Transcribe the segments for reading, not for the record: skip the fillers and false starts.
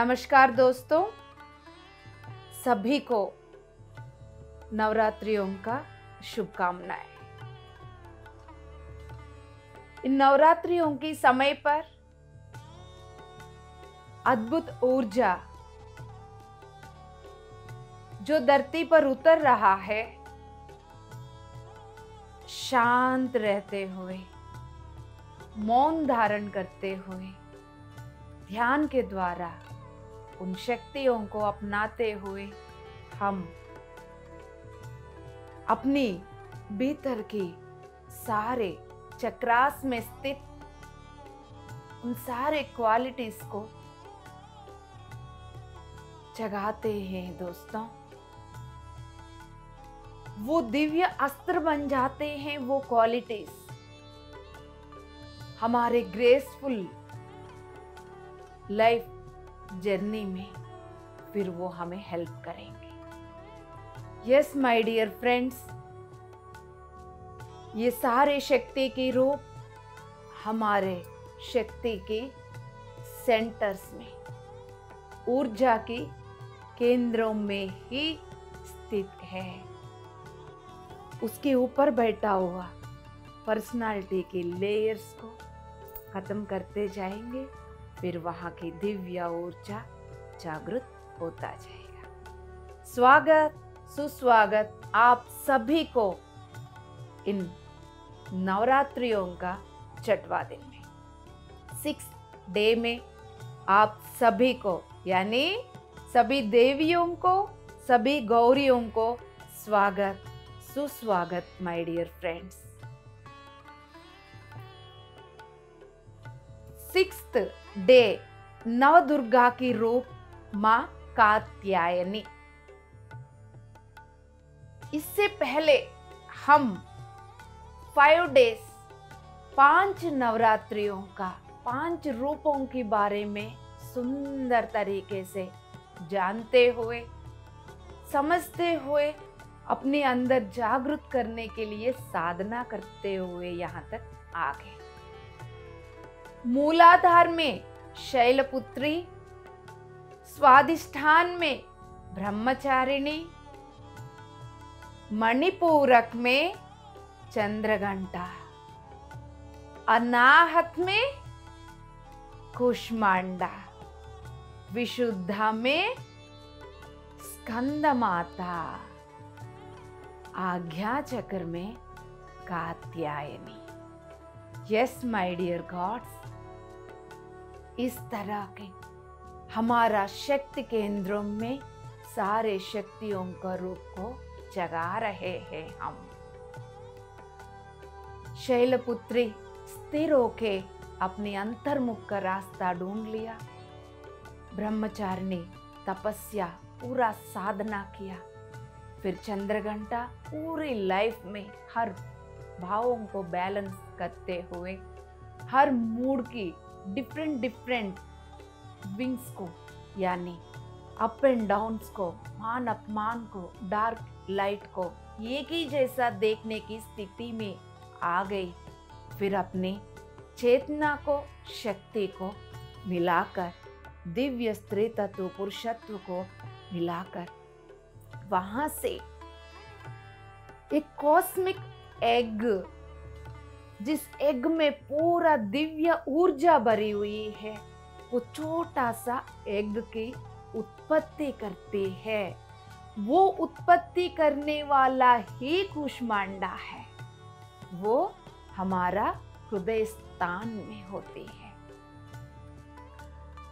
नमस्कार दोस्तों, सभी को नवरात्रियों का शुभकामनाएं। इन नवरात्रियों की समय पर अद्भुत ऊर्जा जो धरती पर उतर रहा है, शांत रहते हुए, मौन धारण करते हुए, ध्यान के द्वारा उन शक्तियों को अपनाते हुए हम अपनी भीतर की सारे चक्रास में स्थित उन सारे क्वालिटीज को जगाते हैं दोस्तों। वो दिव्य अस्त्र बन जाते हैं। वो क्वालिटीज हमारे ग्रेसफुल लाइफ जर्नी में फिर वो हमें हेल्प करेंगे। यस माय डियर फ्रेंड्स, ये सारे शक्ति के रूप हमारे शक्ति के सेंटर्स में, ऊर्जा के केंद्रों में ही स्थित है। उसके ऊपर बैठा हुआ पर्सनालिटी के लेयर्स को खत्म करते जाएंगे, फिर वहां की दिव्य ऊर्जा जागृत होता जाएगा। स्वागत सुस्वागत आप सभी को इन नवरात्रियों का छठवां दिन में, 6th डे में आप सभी को, यानी सभी देवियों को, सभी गौरियों को स्वागत सुस्वागत my dear friends. 6th day Navdurga की रूप मां कात्यायनी। इससे पहले हम 5 डेज 5 नवरात्रियों का 5 रूपों के बारे में सुंदर तरीके से जानते हुए, समझते हुए, अपने अंदर जागृत करने के लिए साधना करते हुए यहाँ तक आ गए। मूलाधार में शैलपुत्री, स्वादिष्ठान में ब्रह्मचारिणी, मणिपूरक में चंद्रघंटा, अनाहत में कुष्मांडा, विशुद्धा में स्कंद माता, आज्ञा चक्र में Katyayani. Yes my dear gods, इस तरह के हमारा शक्ति केंद्रों में सारे शक्तियों का रूप को जगा रहे हैं हम। शैलपुत्री स्थिर होके अपने अंतर्मुख का रास्ता ढूंढ लिया। ब्रह्मचारिणी तपस्या पूरा साधना किया। फिर चंद्रघंटा पूरी लाइफ में हर भावों को बैलेंस करते हुए, हर मूड की डिफरेंट विंग्स को, यानी अप एंड डाउन्स को, मान अपमान को, डार्क लाइट को एक ही जैसा देखने की स्थिति में आ गई। फिर अपनी चेतना को, शक्ति को मिलाकर, दिव्य स्त्री तत्व पुरुषत्व को मिलाकर, वहां से एक कॉस्मिक एग, जिस एग में पूरा दिव्य ऊर्जा भरी हुई है, वो छोटा सा एग की उत्पत्ति करती है। वो उत्पत्ति करने वाला ही कुष्मांडा है। वो हमारा हृदय स्थान में होती है।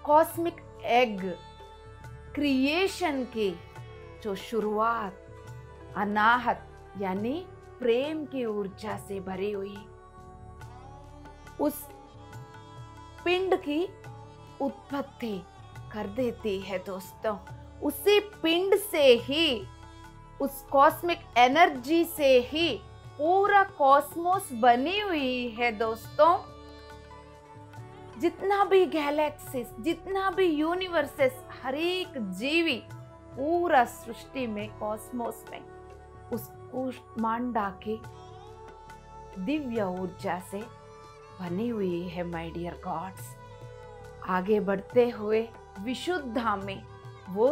कॉस्मिक एग क्रिएशन की जो शुरुआत अनाहत यानी प्रेम की ऊर्जा से भरी हुई, उस पिंड की उत्पत्ति कर देती है दोस्तों। उसी पिंड से ही, उस कॉस्मिक एनर्जी से ही पूरा कॉस्मोस बनी हुई है दोस्तों। जितना भी गैलेक्सीज, जितना भी यूनिवर्सेस, हर एक जीवी पूरा सृष्टि में, कॉस्मोस में उस कुष्मांडा की दिव्य ऊर्जा से बनी हुई है माय डियर गॉड्स। आगे बढ़ते हुए विशुद्धा में वो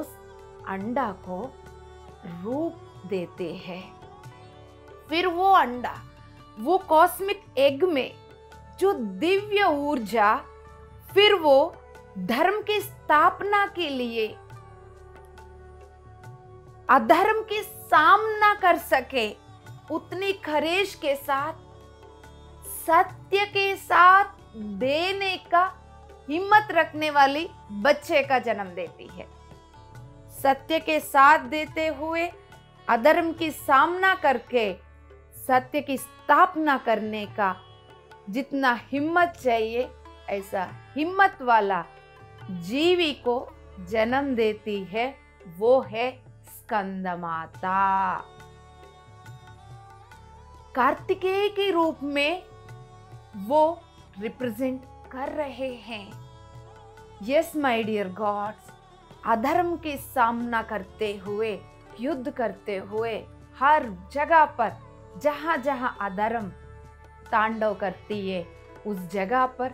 अंडा को रूप देते हैं। फिर वो अंडा, वो कॉस्मिक एग में जो दिव्य ऊर्जा, फिर वो धर्म की स्थापना के लिए, अधर्म की सामना कर सके उतनी खरेश के साथ, सत्य के साथ देने का हिम्मत रखने वाली बच्चे का जन्म देती है। सत्य के साथ देते हुए अधर्म की सामना करके सत्य की स्थापना करने का जितना हिम्मत चाहिए, ऐसा हिम्मत वाला जीवी को जन्म देती है, वो है स्कंदमाता। कार्तिकेय के रूप में वो रिप्रेजेंट कर रहे हैं। यस माय डियर गॉड्स, अधर्म के सामना करते हुए, युद्ध करते हुए, हर जगह पर जहां जहां अधर्म तांडव करती है, उस जगह पर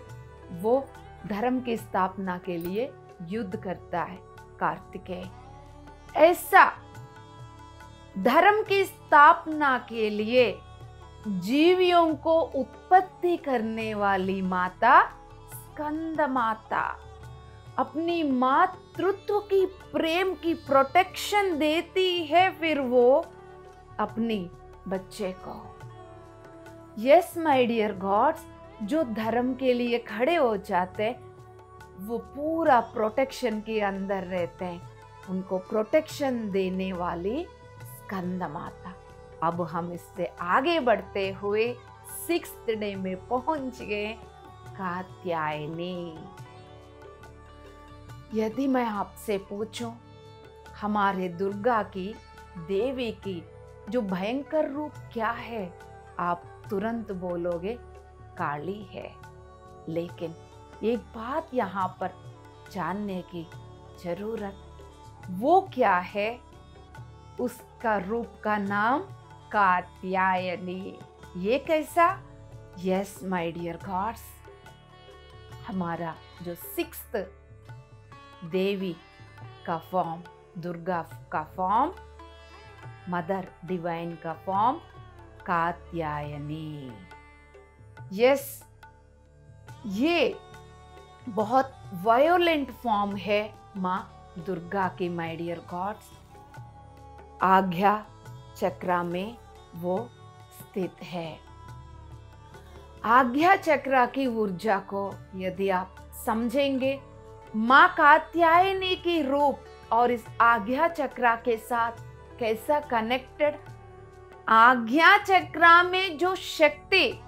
वो धर्म की स्थापना के लिए युद्ध करता है कार्तिकेय। ऐसा धर्म की स्थापना के लिए जीवियों को उत्पत्ति करने वाली माता स्कंद माता अपनी मातृत्व की प्रेम की प्रोटेक्शन देती है, फिर वो अपनी बच्चे को। यस माय डियर गॉड्स, जो धर्म के लिए खड़े हो जाते वो पूरा प्रोटेक्शन के अंदर रहते हैं, उनको प्रोटेक्शन देने वाली स्कंद माता। अब हम इससे आगे बढ़ते हुए 6th डे में पहुंच गए, कात्यायनी। यदि मैं आपसे पूछूं हमारे दुर्गा की, देवी की जो भयंकर रूप क्या है, आप तुरंत बोलोगे काली है। लेकिन एक बात यहाँ पर जानने की जरूरत, वो क्या है? उसका रूप का नाम कात्यायनी। ये कैसा? यस माय डियर गॉड्स, हमारा जो 6th देवी का फॉर्म, दुर्गा का फॉर्म, मदर डिवाइन का फॉर्म कात्यायनी। यस, ये बहुत वायोलेंट फॉर्म है माँ दुर्गा की माय डियर गॉड्स। आज्ञा चक्र में वो स्थित है। आज्ञा चक्र की ऊर्जा को यदि आप समझेंगे, माँ कात्यायनी की रूप और इस आज्ञा चक्र के साथ कैसा कनेक्टेड, आज्ञा चक्र में जो शक्ति,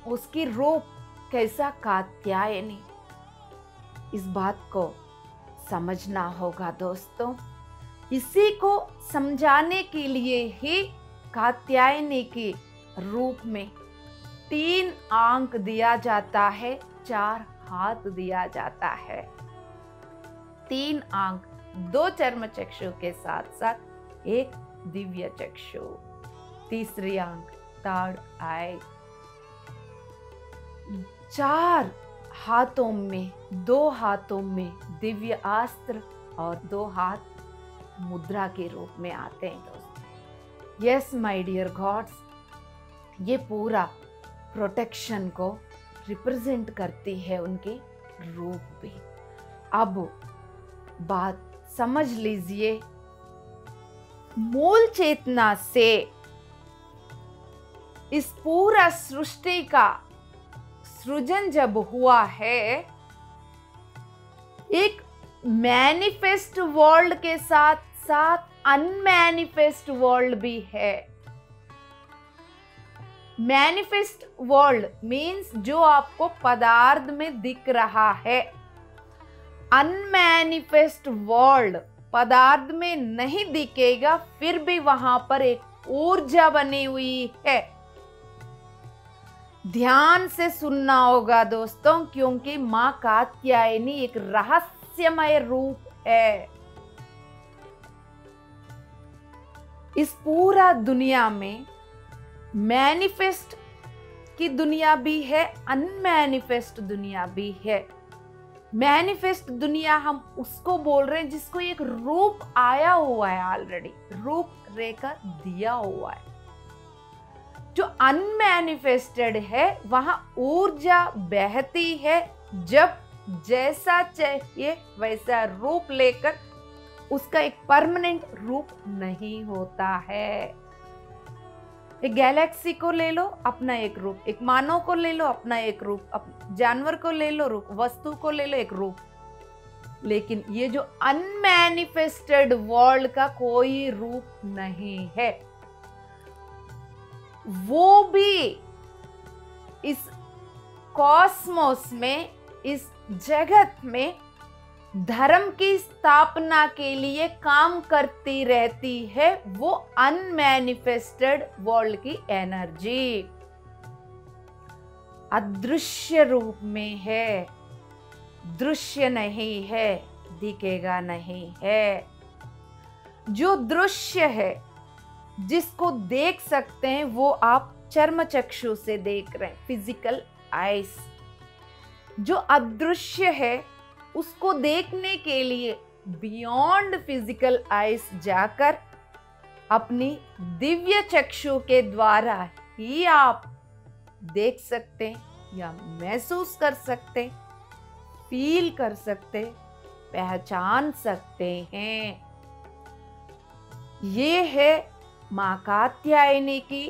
उसकी रूप कैसा कात्यायनी, इस बात को समझना होगा दोस्तों। इसी को समझाने के लिए ही कात्यायनी के रूप में 3 आंख दिया जाता है, 4 हाथ दिया जाता है। 3 आंख, 2 चर्म चक्षु के साथ साथ 1 दिव्य चक्षु, तीसरी आंख, 3rd आई। 4 हाथों में, 2 हाथों में दिव्य अस्त्र और 2 हाथ मुद्रा के रूप में आते हैं दोस्तों। यस माय डियर गॉड्स, ये पूरा प्रोटेक्शन को रिप्रेजेंट करती है उनकी रूप भी। अब बात समझ लीजिए, मूल चेतना से इस पूरा सृष्टि का सृजन जब हुआ है, एक मैनिफेस्ट वर्ल्ड के साथ साथ अनमैनिफेस्ट वर्ल्ड भी है। मैनिफेस्ट वर्ल्ड मीन्स जो आपको पदार्थ में दिख रहा है। अनमैनिफेस्ट वर्ल्ड पदार्थ में नहीं दिखेगा, फिर भी वहां पर एक ऊर्जा बनी हुई है। ध्यान से सुनना होगा दोस्तों, क्योंकि मां कात्यायनी एक रहस्यमय रूप है। इस पूरा दुनिया में मैनिफेस्ट की दुनिया भी है, अनमैनिफेस्ट दुनिया भी है। मैनिफेस्ट दुनिया हम उसको बोल रहे हैं जिसको एक रूप आया हुआ है, ऑलरेडी रूप रेखा दिया हुआ है। जो अनमैनिफेस्टेड है वहां ऊर्जा बहती है, जब जैसा चाहिए वैसा रूप लेकर, उसका एक परमानेंट रूप नहीं होता है। एक गैलेक्सी को ले लो, अपना एक रूप, एक मानव को ले लो, अपना एक रूप, जानवर को ले लो रूप, वस्तु को ले लो एक रूप। लेकिन ये जो अनमैनिफेस्टेड वर्ल्ड का कोई रूप नहीं है, वो भी इस कॉस्मोस में, इस जगत में धर्म की स्थापना के लिए काम करती रहती है। वो अनमैनिफेस्टेड वर्ल्ड की एनर्जी अदृश्य रूप में है, दृश्य नहीं है, दिखेगा नहीं है। जो दृश्य है, जिसको देख सकते हैं, वो आप चर्म चक्षु से देख रहे हैं, फिजिकल आईज। जो अदृश्य है उसको देखने के लिए बियॉन्ड फिजिकल आईज जाकर अपनी दिव्य चक्षु के द्वारा ही आप देख सकते हैं या महसूस कर सकते, फील कर सकते, पहचान सकते हैं। ये है मां कात्यायनी की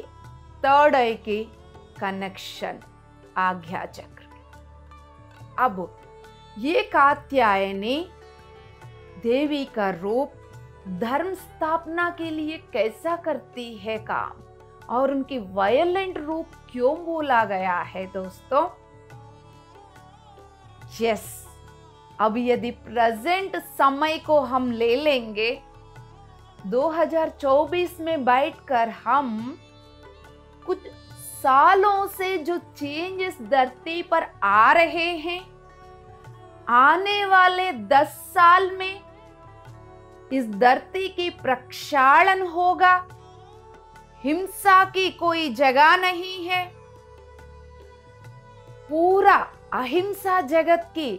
थर्ड आई की कनेक्शन, आज्ञा चक्र। अब ये कात्यायनी देवी का रूप धर्म स्थापना के लिए कैसा करती है काम, और उनकी वायलेंट रूप क्यों बोला गया है दोस्तों? यस, अब यदि प्रेजेंट समय को हम ले लेंगे, 2024 में बैठकर हम कुछ सालों से जो चेंजेस धरती पर आ रहे हैं, आने वाले 10 साल में इस धरती की प्रक्षालन होगा। हिंसा की कोई जगह नहीं है। पूरा अहिंसा जगत की,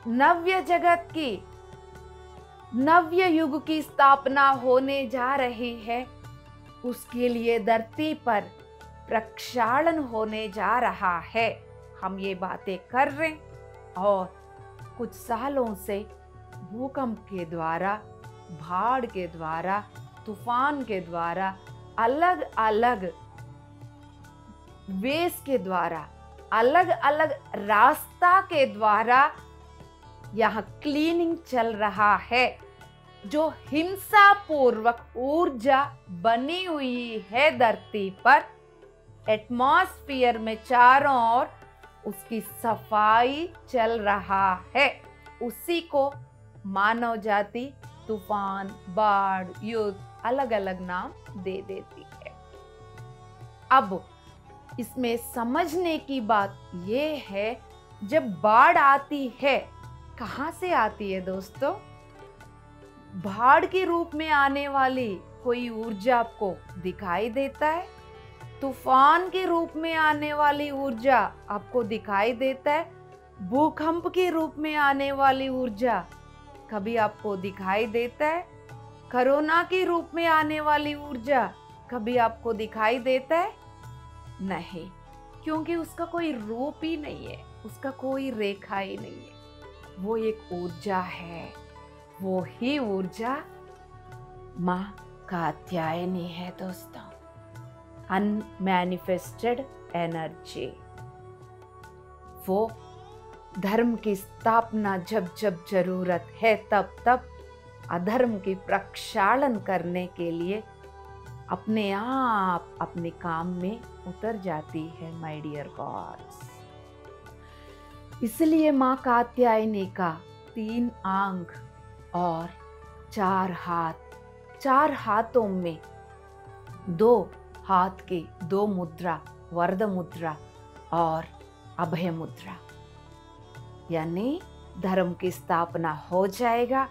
नव्य जगत की, नव्य युग की स्थापना होने जा रही है। उसके लिए धरती पर प्रक्षालन होने जा रहा है। हम ये बातें कर रहे हैं, और कुछ सालों से भूकंप के द्वारा, बाढ़ के द्वारा, तूफान के द्वारा, अलग अलग वेस के द्वारा, अलग अलग रास्ता के द्वारा यहाँ क्लीनिंग चल रहा है। जो हिंसा पूर्वक ऊर्जा बनी हुई है धरती पर, एटमॉस्फेयर में चारों ओर उसकी सफाई चल रहा है। उसी को मानव जाति तूफान, बाढ़, युद्ध अलग अलग नाम दे देती है। अब इसमें समझने की बात यह है, जब बाढ़ आती है, कहां से आती है दोस्तों? बाढ़ के रूप में आने वाली कोई ऊर्जा आपको दिखाई देता है? तूफान के रूप में आने वाली ऊर्जा आपको दिखाई देता है? भूकंप के रूप में आने वाली ऊर्जा कभी आपको दिखाई देता है? कोरोना के रूप में आने वाली ऊर्जा कभी आपको दिखाई देता है? नहीं, क्योंकि उसका कोई रूप ही नहीं है, उसका कोई रेखा ही नहीं है। वो एक ऊर्जा है। वो ही ऊर्जा मां कात्यायनी है दोस्तों, अनमैनिफेस्टेड एनर्जी। वो धर्म की स्थापना जब जब जरूरत है, तब तब अधर्म की प्रक्षालन करने के लिए अपने आप अपने काम में उतर जाती है माय डियर गॉड्स। इसलिए मां कात्यायनी का 3 आंख और 4 हाथ, 4 हाथों में 2 हाथ के 2 मुद्रा, वरद मुद्रा और अभय मुद्रा, यानी धर्म की स्थापना हो जाएगा,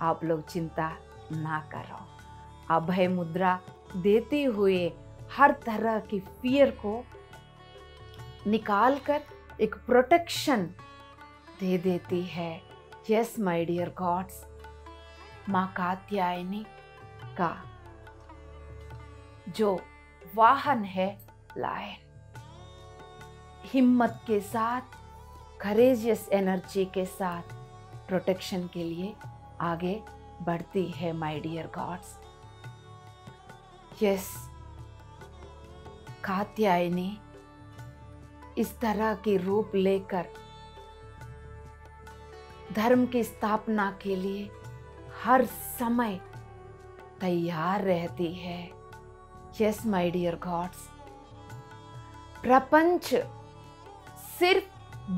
आप लोग चिंता ना करो। अभय मुद्रा देते हुए हर तरह की फियर को निकालकर एक प्रोटेक्शन दे देती है। यस माय डियर गॉड्स, माँ कात्यायनी का जो वाहन है लायन, हिम्मत के साथ, करेजियस एनर्जी के साथ प्रोटेक्शन के लिए आगे बढ़ती है my dear gods. Yes, Katyayani इस तरह की रूप लेकर धर्म की स्थापना के लिए हर समय तैयार रहती है। यस माय डियर गॉड्स, प्रपंच सिर्फ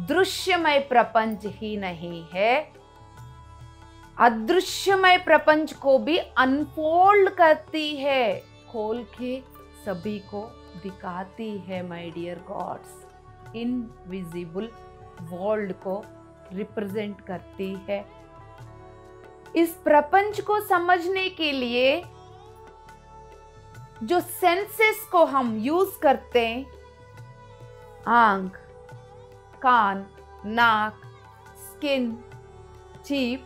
दृश्यमय प्रपंच ही नहीं है, अदृश्यमय प्रपंच को भी अनफोल्ड करती है, खोल के सभी को दिखाती है my dear gods. Invisible world को रिप्रेजेंट करती है। इस प्रपंच को समझने के लिए जो सेंसेस को हम यूज करते हैं, आंख, कान, नाक, स्किन, जीभ,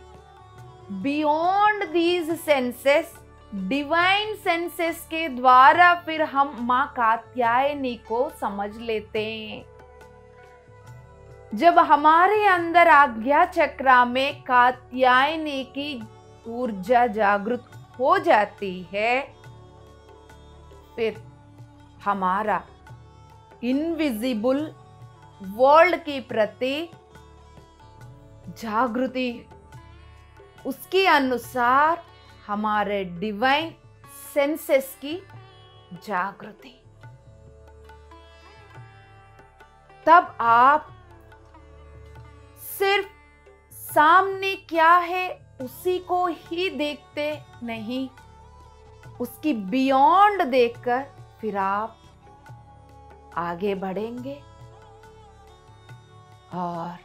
beyond these senses, divine senses के द्वारा फिर हम माँ कात्यायनी को समझ लेते हैं। जब हमारे अंदर आज्ञा चक्रा में कात्यायनी की ऊर्जा जागृत हो जाती है, फिर हमारा इनविजिबल वर्ल्ड के प्रति जागृति, उसके अनुसार हमारे डिवाइन सेंसेस की जागृति, तब आप सिर्फ सामने क्या है उसी को ही देखते नहीं, उसकी बियॉन्ड देखकर फिर आप आगे बढ़ेंगे और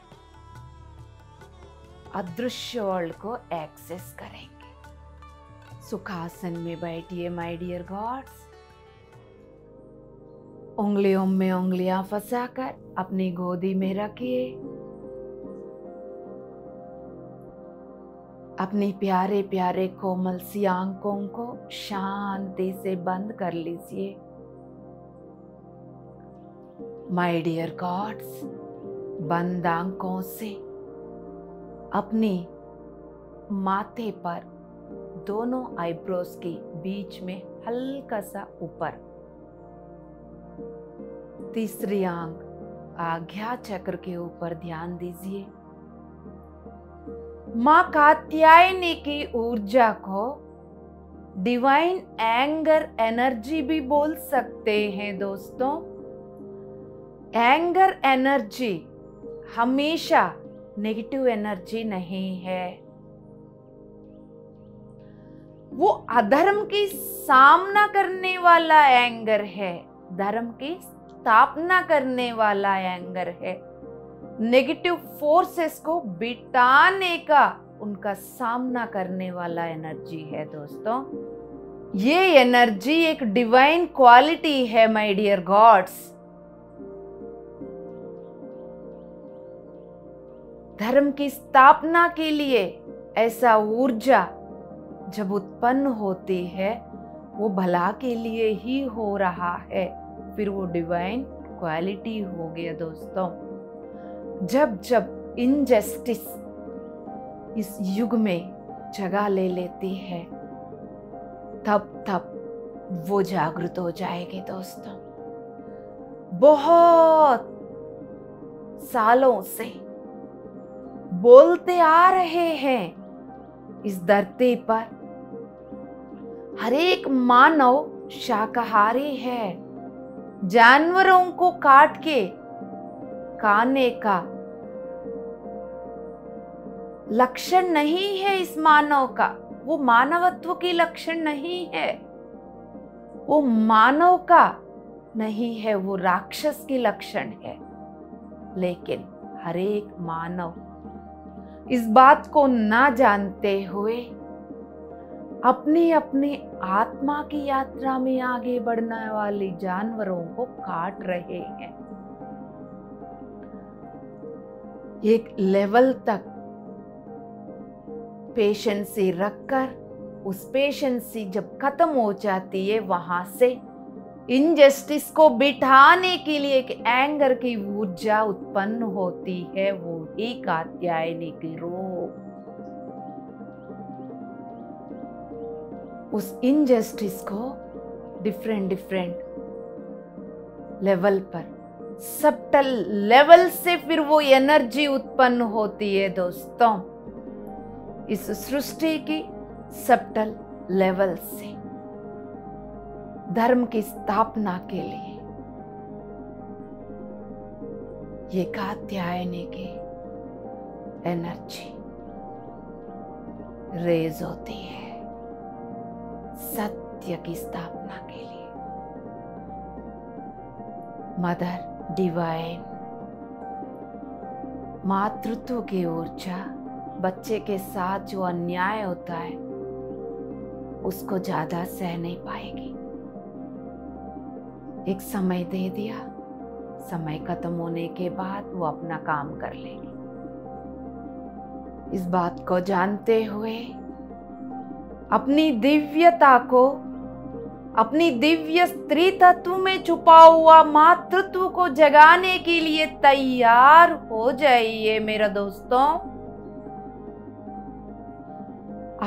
अदृश्य वर्ल्ड को एक्सेस करेंगे। सुखासन में बैठिए माय डियर गॉड्स, उंगलियों में उंगलियां फंसाकर अपनी गोदी में रखिए। अपनी प्यारे प्यारे कोमल सी आंखों को शांति से बंद कर लीजिए। माय डियर गॉड्स, बंद आंखों से अपनी माथे पर दोनों आईब्रोज के बीच में हल्का सा ऊपर, तीसरी आंख आज्ञा चक्र के ऊपर ध्यान दीजिए। माँ कात्यायनी की ऊर्जा को डिवाइन एंगर एनर्जी भी बोल सकते हैं दोस्तों। एंगर एनर्जी हमेशा नेगेटिव एनर्जी नहीं है, वो अधर्म की सामना करने वाला एंगर है, धर्म की स्थापना करने वाला एंगर है, नेगेटिव फोर्सेस को बिटाने का, उनका सामना करने वाला एनर्जी है दोस्तों। ये एनर्जी एक डिवाइन क्वालिटी है माय डियर गॉड्स। धर्म की स्थापना के लिए ऐसा ऊर्जा जब उत्पन्न होती है, वो भला के लिए ही हो रहा है, फिर वो डिवाइन क्वालिटी हो गया दोस्तों। जब जब इनजस्टिस इस युग में जगह ले लेती है, तब तब वो जागृत हो जाएगी दोस्तों। बहुत सालों से बोलते आ रहे हैं इस धरती पर, हर एक मानव शाकाहारी है, जानवरों को काट के खाने का लक्षण नहीं है इस मानव का, वो मानवत्व की लक्षण नहीं है, वो मानव का नहीं है, वो राक्षस की लक्षण है। लेकिन हर एक मानव इस बात को ना जानते हुए अपनी अपनी आत्मा की यात्रा में आगे बढ़ने वाले जानवरों को काट रहे हैं। एक लेवल तक पेशेंसी रखकर उस पेशेंसी जब खत्म हो जाती है, वहां से इनजस्टिस को बिठाने के लिए एक एंगर की ऊर्जा उत्पन्न होती है। वो ही कात्यायनी की रूप। उस इनजस्टिस को डिफरेंट लेवल पर, सबटल लेवल से फिर वो एनर्जी उत्पन्न होती है दोस्तों, इस सृष्टि की सबटल लेवल से धर्म की स्थापना के लिए ये कात्यायनी की एनर्जी रेज होती है सत्य की स्थापना के लिए। मदर डिवाइन मातृत्व की ऊर्जा बच्चे के साथ जो अन्याय होता है उसको ज्यादा सह नहीं पाएगी। एक समय दे दिया, समय खत्म होने के बाद वो अपना काम कर लेगी। इस बात को जानते हुए अपनी दिव्यता को, अपनी दिव्य स्त्री तत्व में छुपा हुआ मातृत्व को जगाने के लिए तैयार हो जाइए मेरा दोस्तों।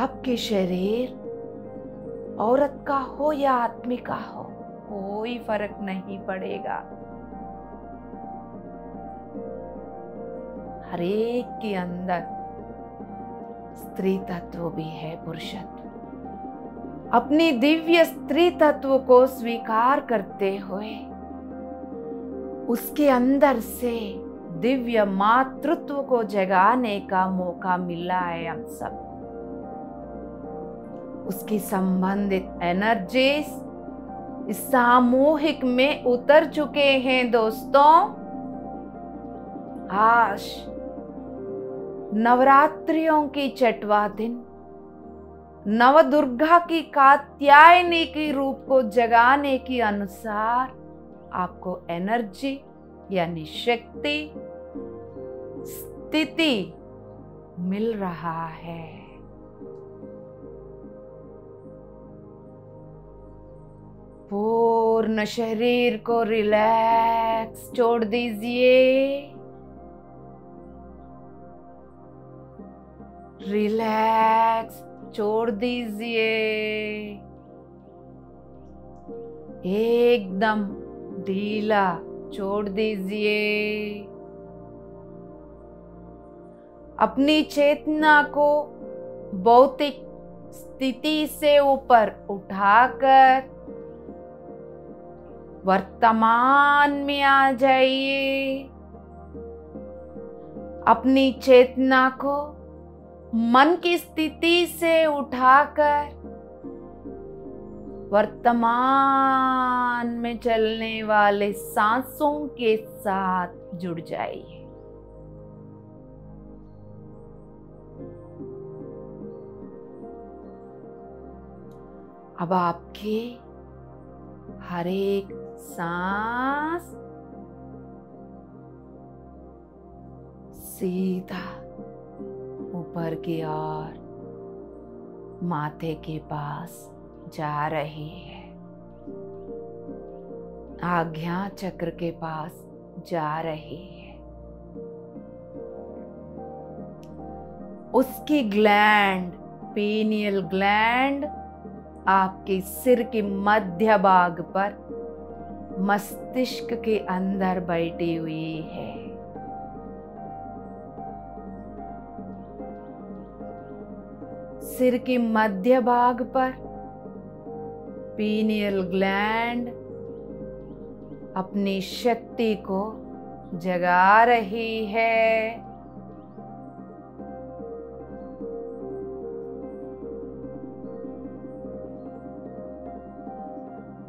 आपके शरीर औरत का हो या आदमी का हो, कोई फर्क नहीं पड़ेगा। हर एक के अंदर स्त्री तत्व भी है, पुरुषत्व। अपनी दिव्य स्त्री तत्व को स्वीकार करते हुए उसके अंदर से दिव्य मातृत्व को जगाने का मौका मिला है हम सब। उसकी संबंधित एनर्जीज इस सामूहिक में उतर चुके हैं दोस्तों। आज नवरात्रियों की छठवां दिन नवदुर्गा की कात्यायनी की रूप को जगाने के अनुसार आपको एनर्जी यानी शक्ति, स्थिति मिल रहा है। पूर्ण शरीर को रिलैक्स छोड़ दीजिए। रिलैक्स छोड़ दीजिए। एकदम ढीला छोड़ दीजिए। अपनी चेतना को भौतिक स्थिति से ऊपर उठाकर वर्तमान में आ जाइए। अपनी चेतना को मन की स्थिति से उठाकर वर्तमान में चलने वाले सांसों के साथ जुड़ जाइए। अब आपकी हर एक सांस सीधा ऊपर की ओर माथे के पास जा रही है, आज्ञा चक्र के पास जा रही है। उसकी ग्लैंड, पीनियल ग्लैंड आपके सिर के मध्य भाग पर मस्तिष्क के अंदर बैठी हुई है। सिर के मध्य भाग पर पीनियल ग्लैंड अपनी शक्ति को जगा रही है।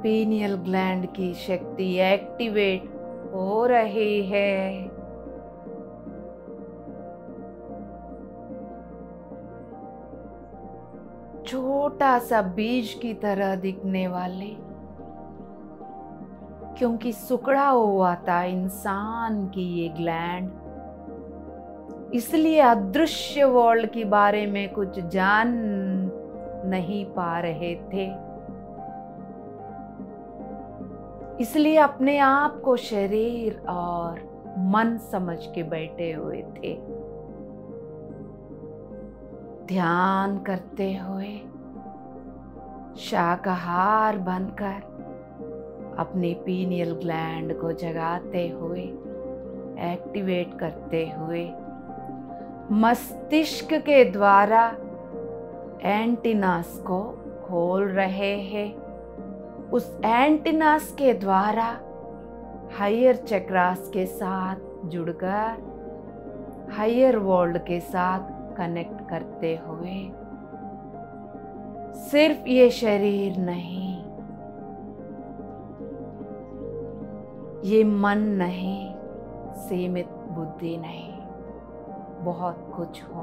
पीनियल ग्लैंड की शक्ति एक्टिवेट हो रही है। छोटा सा बीज की तरह दिखने वाले, क्योंकि सुकड़ा हुआ था इंसान की ये ग्लैंड, इसलिए अदृश्य वर्ल्ड के बारे में कुछ जान नहीं पा रहे थे। इसलिए अपने आप को शरीर और मन समझ के बैठे हुए थे। ध्यान करते हुए, शाकाहार बनकर अपनी पीनियल ग्लैंड को जगाते हुए, एक्टिवेट करते हुए, मस्तिष्क के द्वारा एंटीनास को खोल रहे हैं। उस एंटीनास के द्वारा हायर चक्रास के साथ जुड़कर हायर वर्ल्ड के साथ कनेक्ट करते हुए, सिर्फ ये शरीर नहीं, ये मन नहीं, सीमित बुद्धि नहीं, बहुत कुछ हो।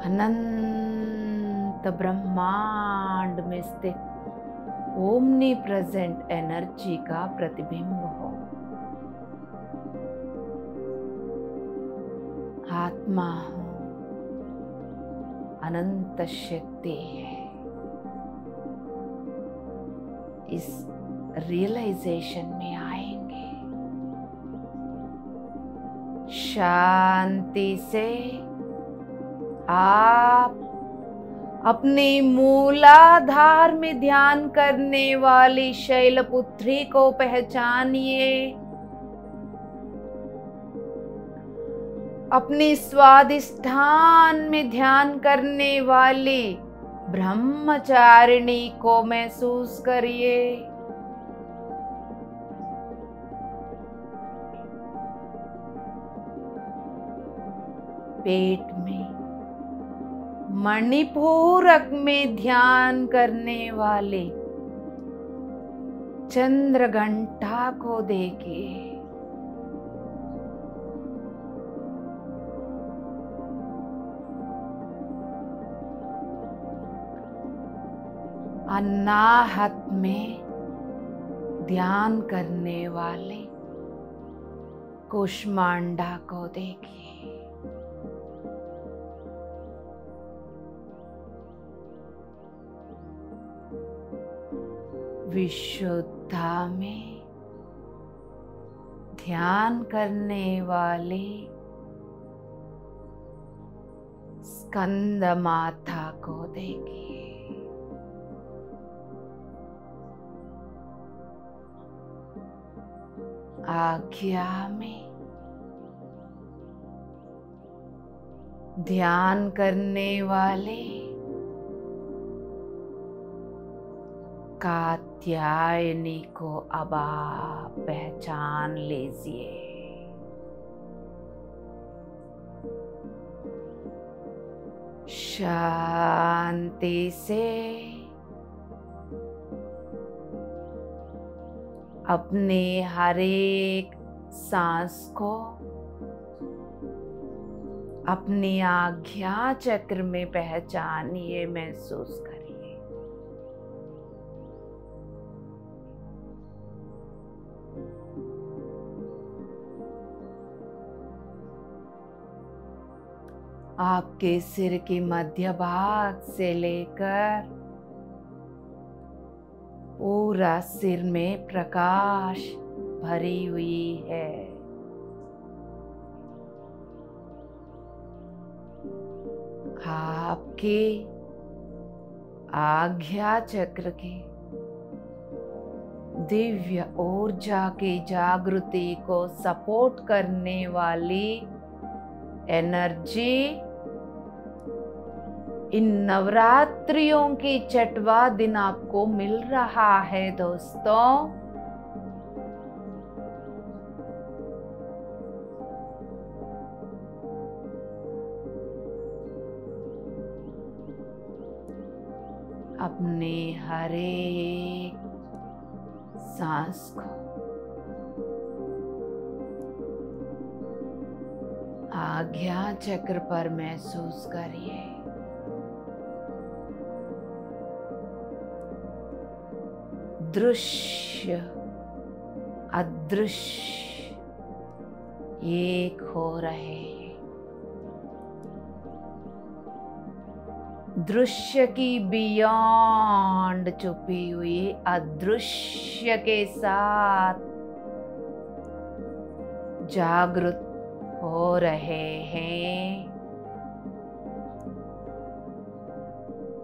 अनंत ब्रह्मांड में स्थित ओमनी प्रेजेंट एनर्जी का प्रतिबिंब हो। आत्मा हो, अनंत शक्ति है। इस रियलाइजेशन में आएंगे। शांति से आप अपनी मूलाधार में ध्यान करने वाली शैलपुत्री को पहचानिए। अपनी स्वादिष्ठान में ध्यान करने वाली ब्रह्मचारिणी को महसूस करिए। पेट में मणिपूरक में ध्यान करने वाले चंद्रघंटा को देखिए। अनाहत में ध्यान करने वाले कुष्मांडा को देखिए। विशुद्धा में ध्यान करने वाले स्कंद माता को देखिए। आज्ञा में ध्यान करने वाले कात्यायनी को अब आप पहचान लीजिए। शांति से अपने हर एक सांस को अपनी आज्ञा चक्र में पहचानिए, महसूस करिए। आपके सिर के मध्य भाग से लेकर पूरा सिर में प्रकाश भरी हुई है। आपके आज्ञा चक्र के दिव्य ऊर्जा की जागृति को सपोर्ट करने वाली एनर्जी इन नवरात्रियों की छठवां दिन आपको मिल रहा है दोस्तों। अपने हर एक सांस को आज्ञा चक्र पर महसूस करिए। दृश्य, अदृश्य एक हो रहे हैं। दृश्य की बियॉन्ड छुपी हुई अदृश्य के साथ जागृत हो रहे हैं।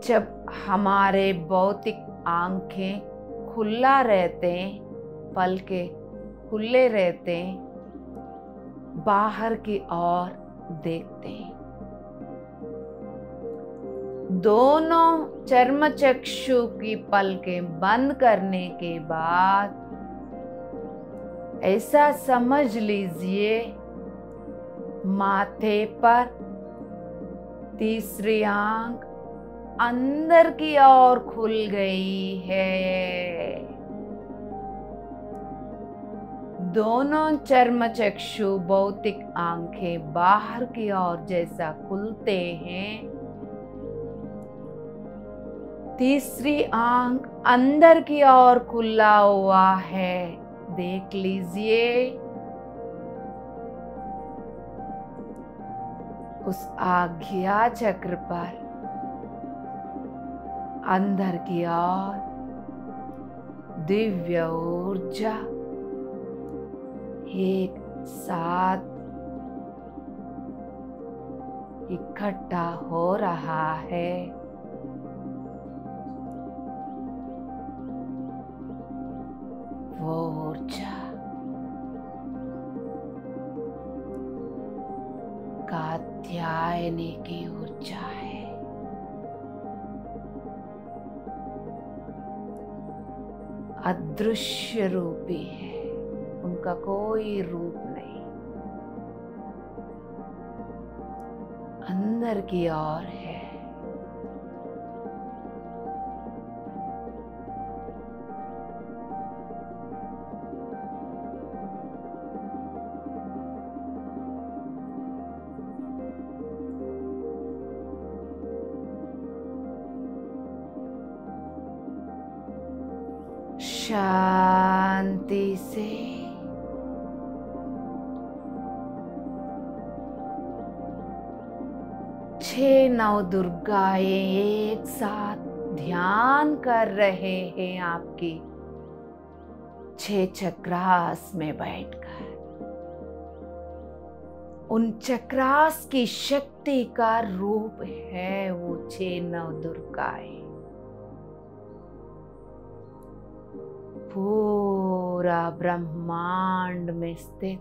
जब हमारे भौतिक आंखें खुला रहते, पलके खुले रहते, बाहर की ओर देखते, दोनों चर्मचक्षु की पलकें बंद करने के बाद ऐसा समझ लीजिए माथे पर तीसरी आंख अंदर की ओर खुल गई है। दोनों चर्मचक्षु भौतिक आंखें बाहर की ओर जैसा खुलते हैं, तीसरी आंख अंदर की ओर खुला हुआ है। देख लीजिए उस आज्ञा चक्र पर अंदर की ओर दिव्य ऊर्जा एक साथ इकट्ठा हो रहा है। वो ऊर्जा कात्यायनी की ऊर्जा है। अदृश्य रूपी है, उनका कोई रूप नहीं, अंदर की ओर है। शांति से छह नवदुर्गाएं एक साथ ध्यान कर रहे हैं आपकी 6 चक्रास में बैठकर। उन चक्रास की शक्ति का रूप है वो 6 नवदुर्गाएं। पूरा ब्रह्मांड में स्थित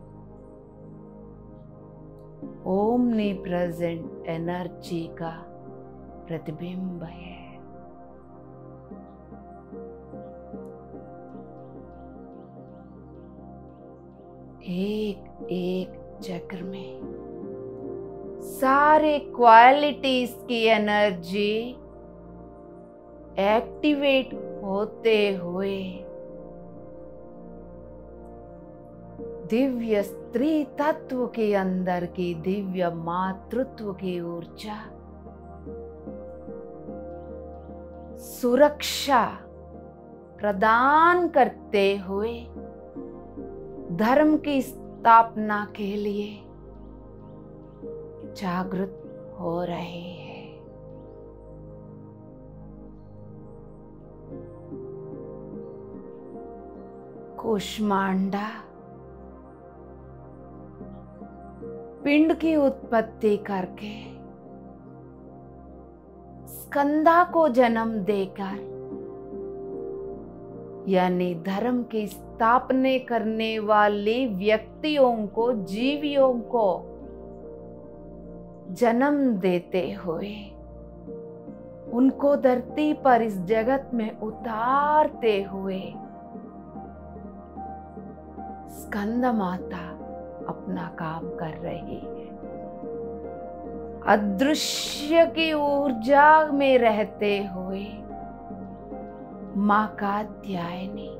ओमनी प्रेजेंट एनर्जी का प्रतिबिंब है। एक एक चक्र में सारे क्वालिटीज की एनर्जी एक्टिवेट होते हुए दिव्य स्त्री तत्व के अंदर की दिव्य मातृत्व की ऊर्जा सुरक्षा प्रदान करते हुए धर्म की स्थापना के लिए जागृत हो रहे हैं। कूष्मांडा पिंड की उत्पत्ति करके स्कंदा को जन्म देकर यानी धर्म की स्थापना करने वाले व्यक्तियों को, जीवियों को जन्म देते हुए उनको धरती पर इस जगत में उतारते हुए स्कंद माता अपना काम कर रही है। अदृश्य की ऊर्जा में रहते हुए मां कात्यायनी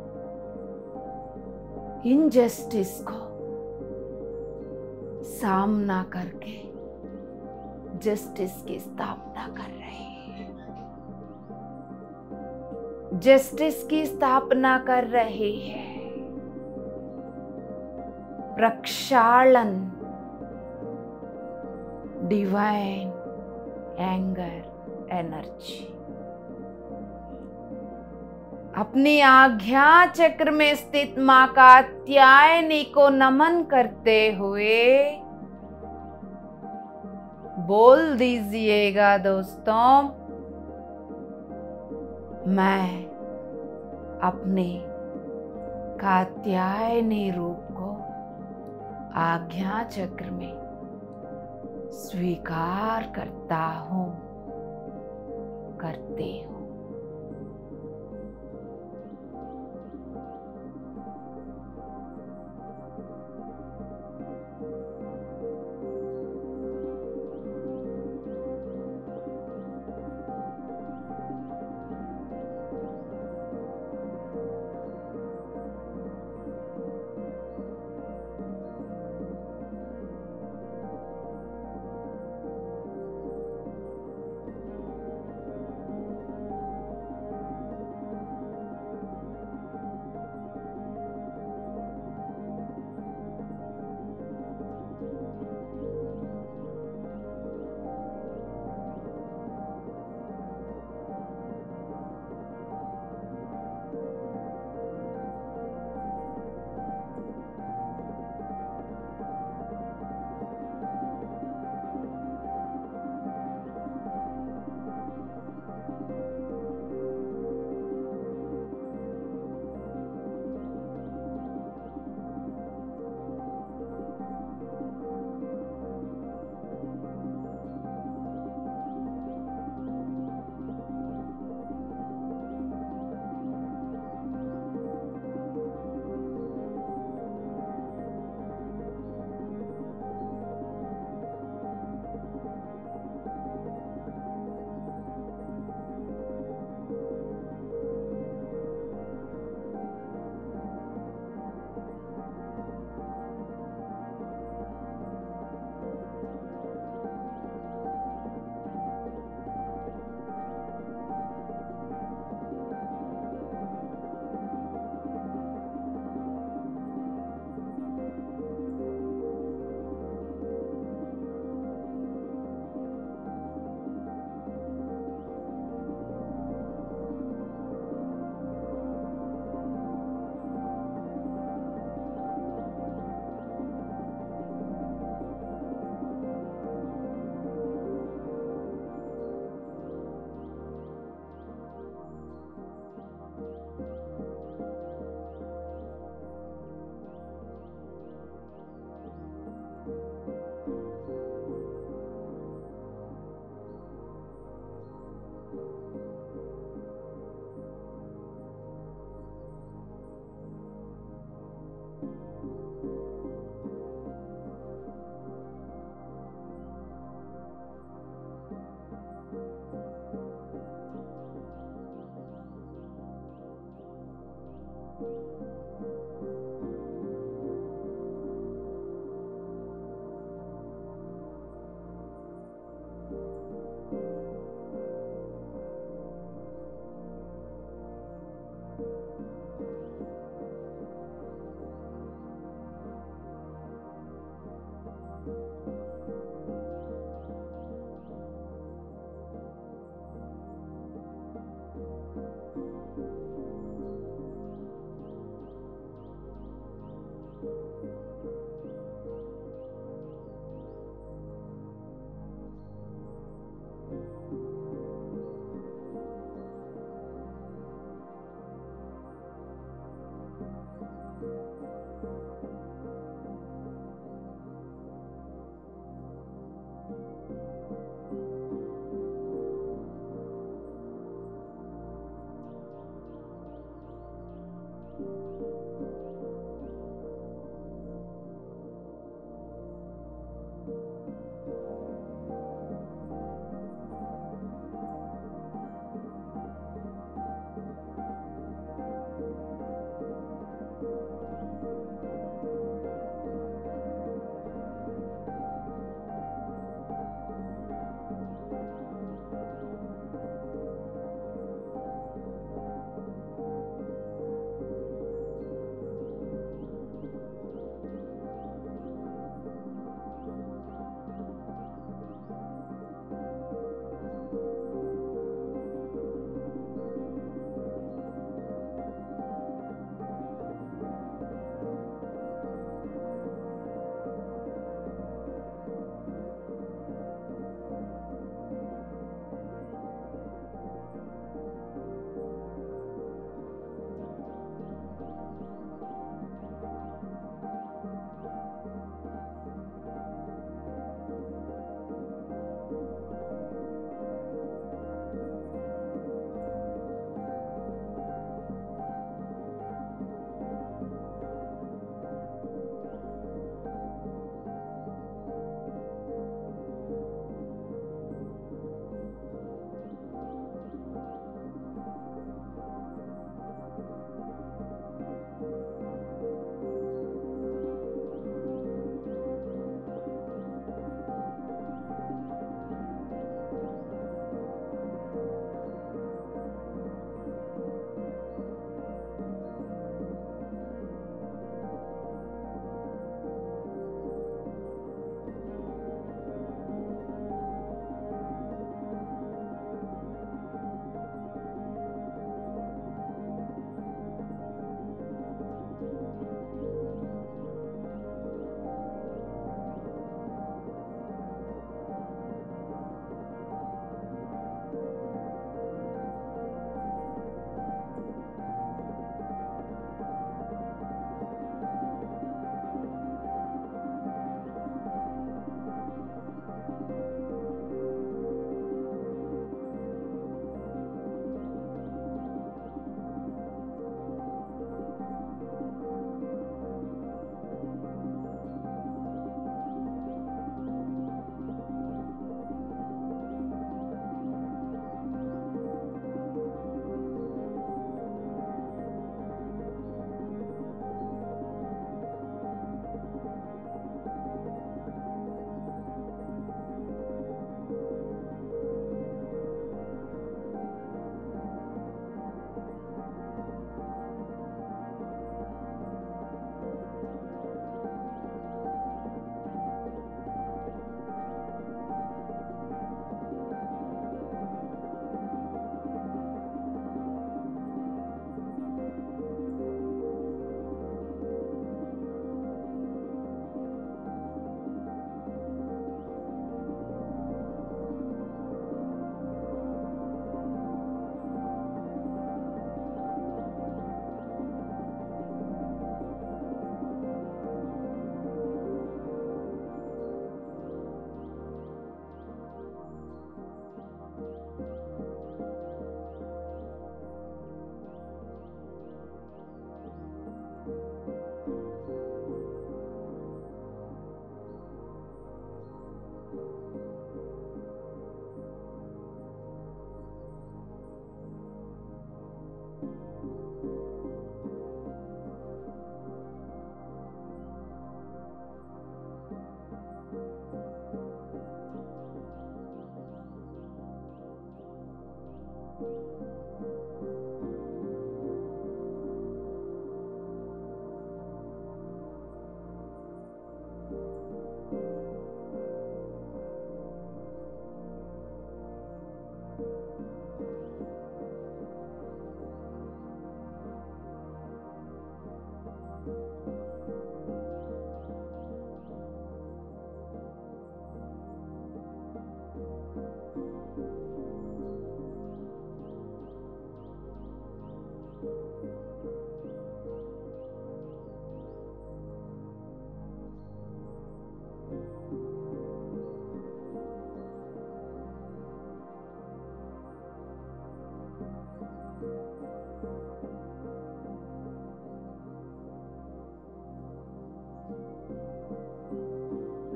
इनजस्टिस को सामना करके जस्टिस की स्थापना कर रही है। जस्टिस की स्थापना कर रही है। प्रक्षालन, डिवाइन एंगर एनर्जी। अपनी आज्ञा चक्र में स्थित मां कात्यायनी को नमन करते हुए बोल दीजिएगा दोस्तों, मैं अपने कात्यायनी रूप को आज्ञा चक्र में स्वीकार करता हूं, करती हूं।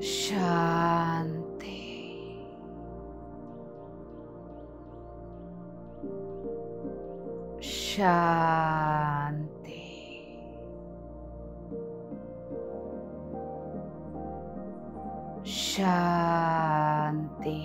शांति। शांति। शांति।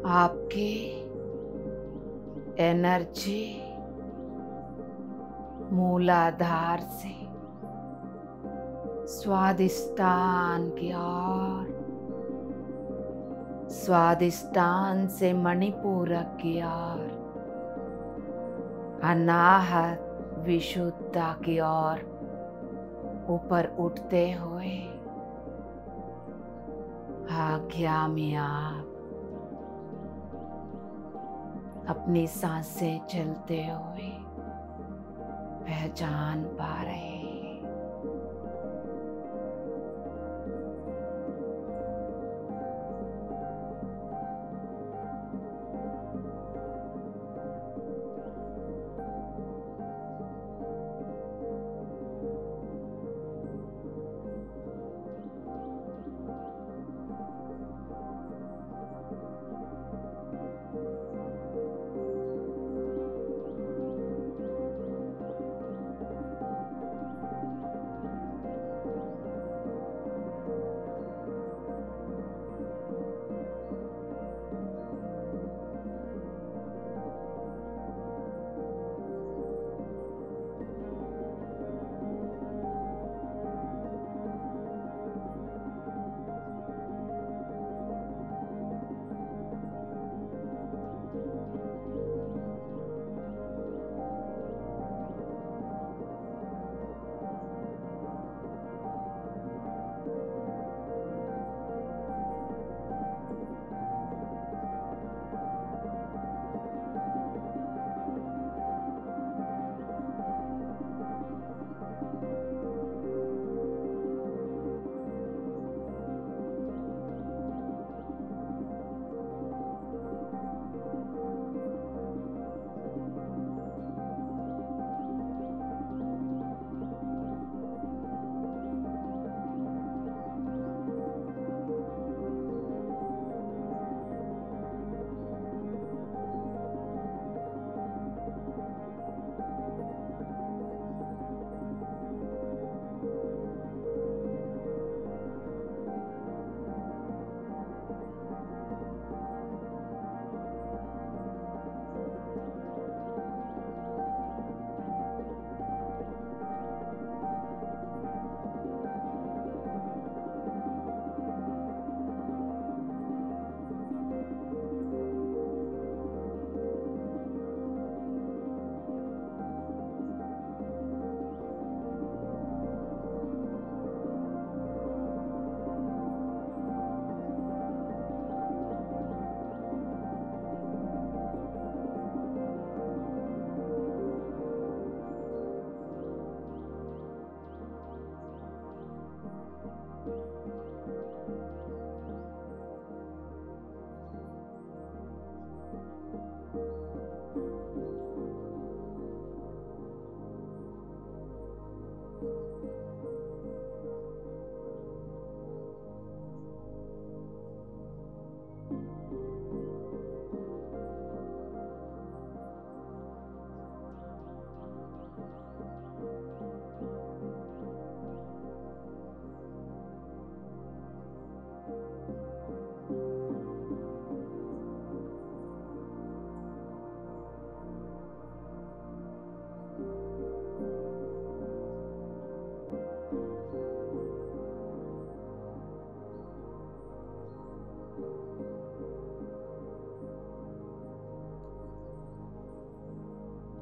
आपकी एनर्जी मूलाधार से स्वादिष्टान की ओर, स्वादिष्टान से मणिपूरक की ओर, अनाहत विशुद्धता की ओर ऊपर उठते हुए आज्ञा में आप अपनी सांसें चलते हुए पहचान पा रहे हैं।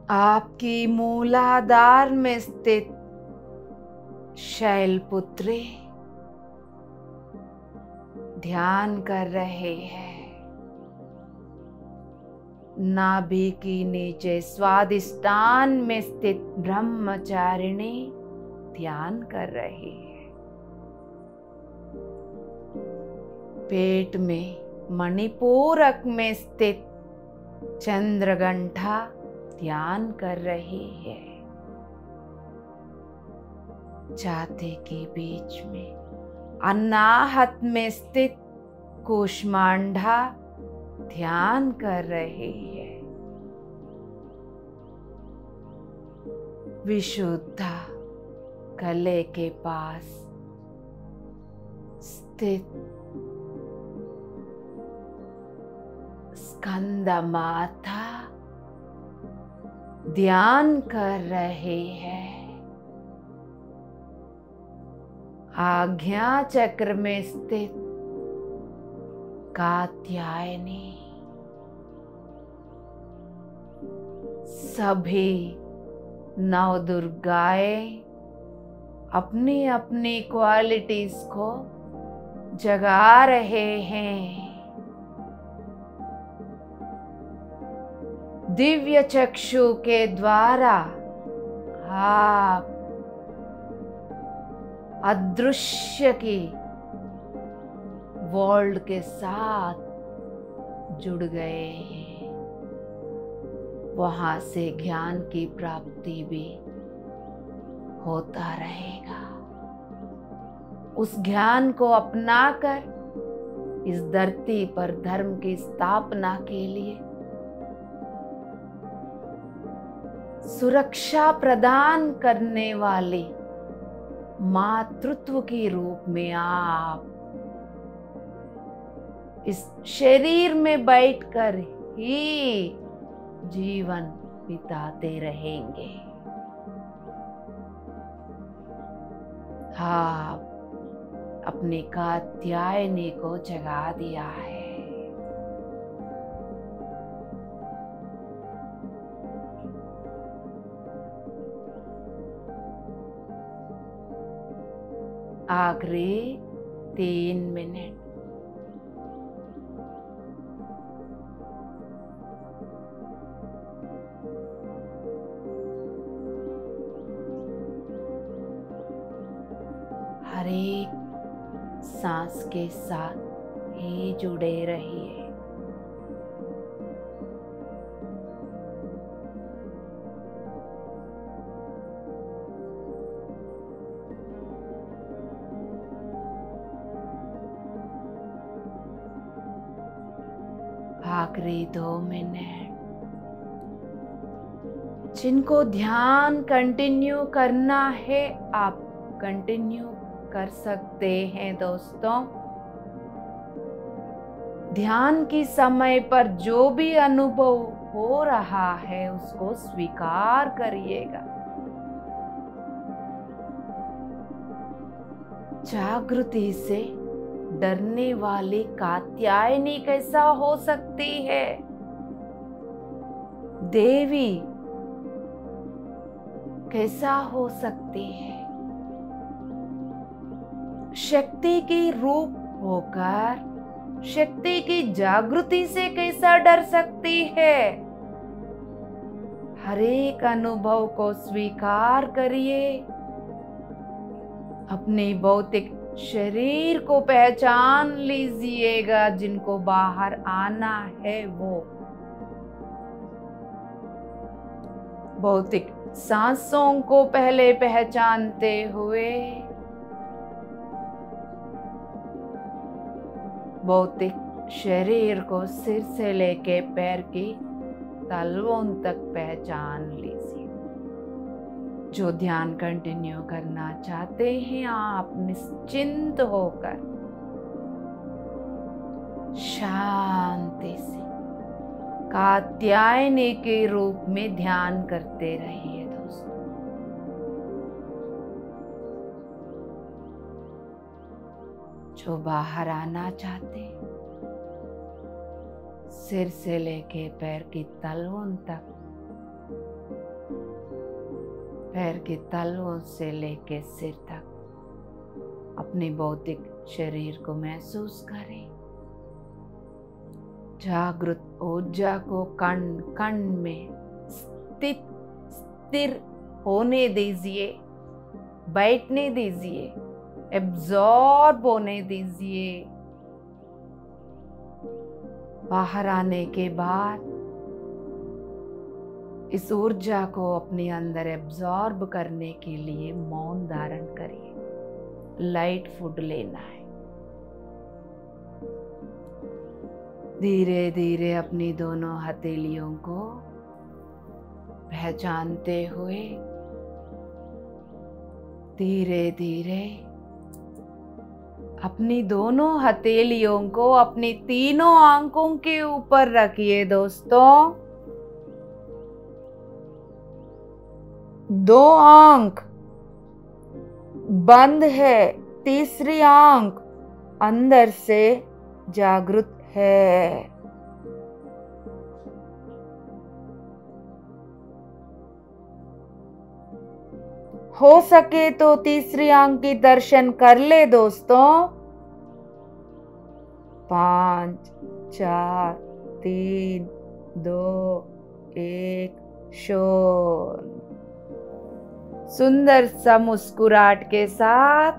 आपकी मूलाधार में स्थित शैलपुत्री ध्यान कर रहे हैं। नाभि की नीचे स्वादिष्टान में स्थित ब्रह्मचारिणी ध्यान कर रही है। पेट में मणिपूरक में स्थित चंद्रघंटा ध्यान कर रही है। छाती के बीच में अनाहत में स्थित कूष्मांडा ध्यान कर रही है। विशुद्धा गले के पास स्थित स्कंद माता ध्यान कर रहे हैं। आज्ञा चक्र में स्थित कात्यायनी सभी नवदुर्गाएं अपनी अपनी क्वालिटीज को जगा रहे हैं। दिव्य चक्षु के द्वारा आप अदृश्य की वर्ल्ड के साथ जुड़ गए हैं। वहां से ज्ञान की प्राप्ति भी होता रहेगा। उस ज्ञान को अपनाकर इस धरती पर धर्म की स्थापना के लिए सुरक्षा प्रदान करने वाली मातृत्व के रूप में आप इस शरीर में बैठकर ही जीवन बिताते रहेंगे। आप अपनी कात्यायनी को जगा दिया है। आखिरी 3 मिनट। हर एक सांस के साथ ही जुड़े रहिए। आखिरी 2 मिनट। जिनको ध्यान कंटिन्यू करना है आप कंटिन्यू कर सकते हैं दोस्तों। ध्यान की समय पर जो भी अनुभव हो रहा है उसको स्वीकार करिएगा। जागृति से डरने वाली कात्यायनी कैसा हो सकती है? देवी कैसा हो सकती है? शक्ति की रूप होकर शक्ति की जागृति से कैसा डर सकती है? हर एक अनुभव को स्वीकार करिए। अपने भौतिक शरीर को पहचान लीजिएगा। जिनको बाहर आना है वो भौतिक सांसों को पहले पहचानते हुए भौतिक शरीर को सिर से लेके पैर की तलवों तक पहचान लीजिए। जो ध्यान कंटिन्यू करना चाहते हैं आप निश्चिंत होकर शांति से कात्यायनी के रूप में ध्यान करते रहिए दोस्तों। जो बाहर आना चाहते सिर से लेके पैर की तलवों तक, पैर की तलवों से लेके सिर तक अपने भौतिक शरीर को महसूस करें। जागृत ऊर्जा को कण कण में स्थिर होने दीजिए, बैठने दीजिए, एब्जॉर्ब होने दीजिए। बाहर आने के बाद इस ऊर्जा को अपने अंदर एब्जॉर्ब करने के लिए मौन धारण करिए। लाइट फूड लेना है। धीरे धीरे अपनी दोनों हथेलियों को पहचानते हुए धीरे धीरे अपनी दोनों हथेलियों को अपनी तीनों आंखों के ऊपर रखिए दोस्तों। 2 आंख बंद है, तीसरी आंख अंदर से जागृत है। हो सके तो तीसरी आंख की दर्शन कर ले दोस्तों। 5 4 3 2 1 शून्य। सुंदर सा मुस्कुराहट के साथ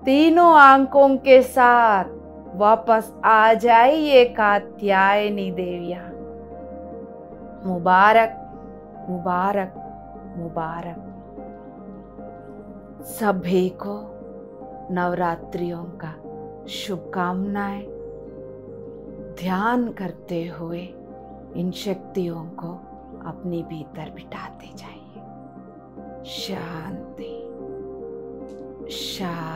तीनों आंखों के साथ वापस आ जाइए कात्यायनी देवियां। मुबारक मुबारक मुबारक। सभी को नवरात्रियों का शुभकामनाएं। ध्यान करते हुए इन शक्तियों को अपने भीतर बिठाते जाइए। शांति शांति।